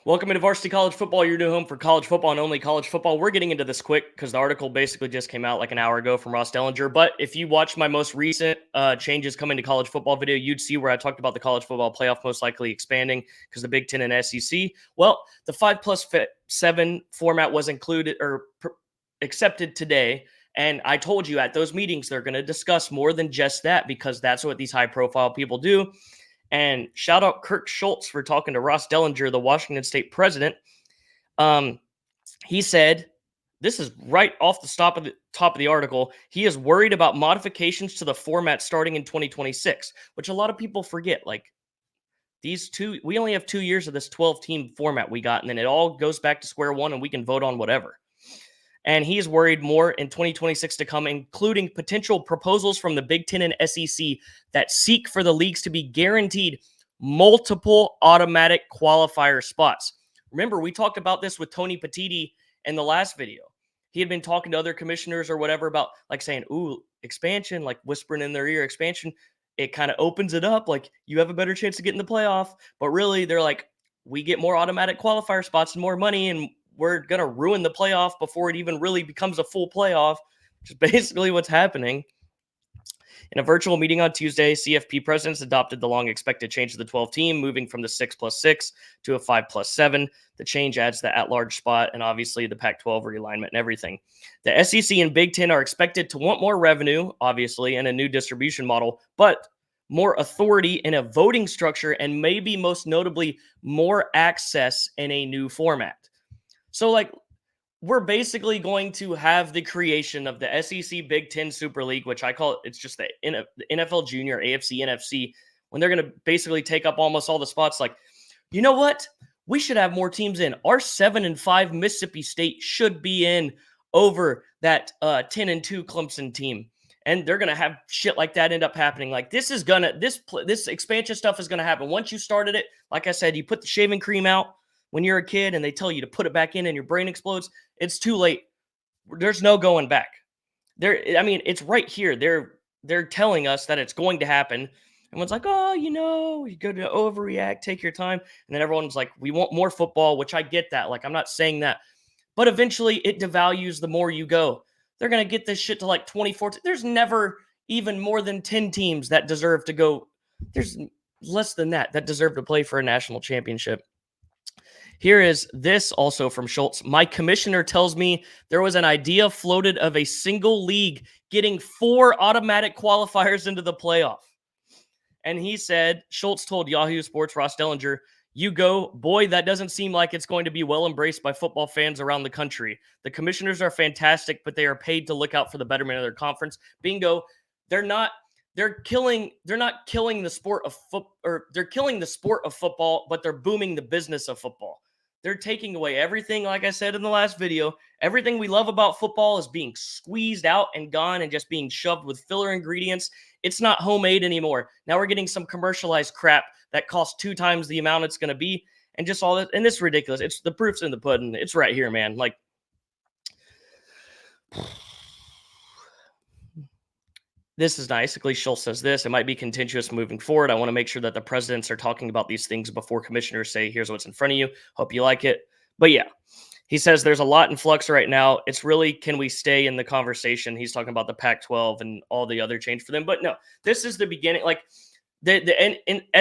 Welcome into Varsity College Football, your new home for college football and only college football. We're getting into this quick because the article basically just came out like an hour ago from Ross Dellinger. But if you watched my most recent changes coming to college football video, you'd see where I talked about the college football playoff most likely expanding because the Big Ten and SEC. Well, the 5+7 format was included or accepted today. And I told you at those meetings, they're going to discuss more than just that because that's what these high profile people do. And shout out Kirk Schultz for talking to Ross Dellinger, the Washington State president. He said, this is right off the top of the article. He is worried about modifications to the format starting in 2026, which a lot of people forget. Like we only have 2 years of this 12-team format we got, and then it all goes back to square one, and we can vote on whatever. And he's worried more in 2026 to come, including potential proposals from the Big Ten and SEC that seek for the leagues to be guaranteed multiple automatic qualifier spots. Remember, we talked about this with Tony Petitti in the last video. He had been talking to other commissioners or whatever about like saying, ooh, expansion, like whispering in their ear, expansion. It kind of opens it up. Like you have a better chance to get in the playoff. But really, they're like, we get more automatic qualifier spots and more money, and we're going to ruin the playoff before it even really becomes a full playoff, which is basically what's happening. In a virtual meeting on Tuesday, CFP presidents adopted the long-expected change to the 12-team, moving from the 6+6 to a 5+7. The change adds the at-large spot and obviously the Pac-12 realignment and everything. The SEC and Big Ten are expected to want more revenue, obviously, and a new distribution model, but more authority in a voting structure and maybe most notably more access in a new format. So, like, we're basically going to have the creation of the SEC Big Ten Super League, which I call it's just the NFL Junior, AFC, NFC, when they're going to basically take up almost all the spots. Like, you know what? We should have more teams in. Our 7-5 Mississippi State should be in over that 10-2 Clemson team. And they're going to have shit like that end up happening. Like this expansion stuff is going to happen. Once you started it, like I said, you put the shaving cream out when you're a kid and they tell you to put it back in and your brain explodes, it's too late. There's no going back. It's right here. They're telling us that it's going to happen. Everyone's like, oh, you're going to overreact, take your time. And then everyone's like, we want more football, which I get that. Like, I'm not saying that. But eventually it devalues the more you go. They're going to get this shit to like 24. There's never even more than 10 teams that deserve to go. There's less than that deserve to play for a national championship. Here is this also from Schultz. My commissioner tells me there was an idea floated of a single league getting 4 automatic qualifiers into the playoff. And he said, Schultz told Yahoo Sports, Ross Dellinger, you go, boy, that doesn't seem like it's going to be well embraced by football fans around the country. The commissioners are fantastic, but they are paid to look out for the betterment of their conference. Bingo. They're not killing the sport of football, or they're killing the sport of football, but they're booming the business of football. They're taking away everything, like I said in the last video. Everything we love about football is being squeezed out and gone and just being shoved with filler ingredients. It's not homemade anymore. Now we're getting some commercialized crap that costs 2 times the amount it's going to be. And just all that. And it's ridiculous. It's the proof's in the pudding. It's right here, man. Like, this is nice. Schultz says this. It might be contentious moving forward. I want to make sure that the presidents are talking about these things before commissioners say, here's what's in front of you. Hope you like it. But yeah, he says there's a lot in flux right now. It's really, can we stay in the conversation? He's talking about the Pac-12 and all the other change for them. But no, this is the beginning. Like the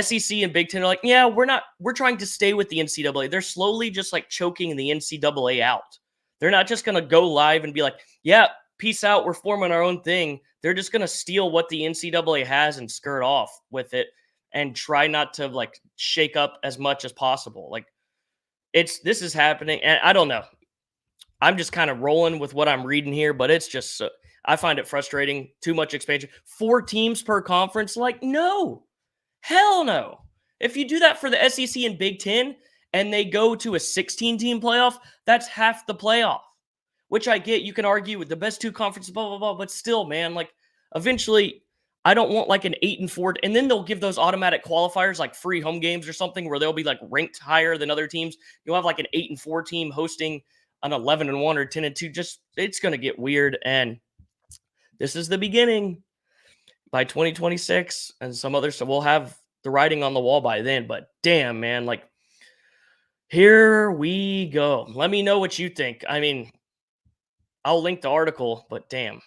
SEC and Big Ten are like, yeah, we're trying to stay with the NCAA. They're slowly just like choking the NCAA out. They're not just going to go live and be like, yeah, peace out, we're forming our own thing. They're just going to steal what the NCAA has and skirt off with it and try not to like shake up as much as possible. Like this is happening. And I don't know. I'm just kind of rolling with what I'm reading here, but it's just, I find it frustrating. Too much expansion. 4 teams per conference. Like, no, hell no. If you do that for the SEC and Big Ten and they go to a 16-team playoff, that's half the playoff. Which I get, you can argue with the best 2 conferences, blah, blah, blah, but still, man, like, eventually, I don't want, like, an 8-4, and then they'll give those automatic qualifiers, like, free home games or something, where they'll be, like, ranked higher than other teams. You'll have, like, an 8-4 team hosting an 11-1 or 10-2, just, it's going to get weird, and this is the beginning. By 2026, and some other stuff, we'll have the writing on the wall by then, but damn, man, like, Here we go. Let me know what you think. I mean, I'll link the article, but damn.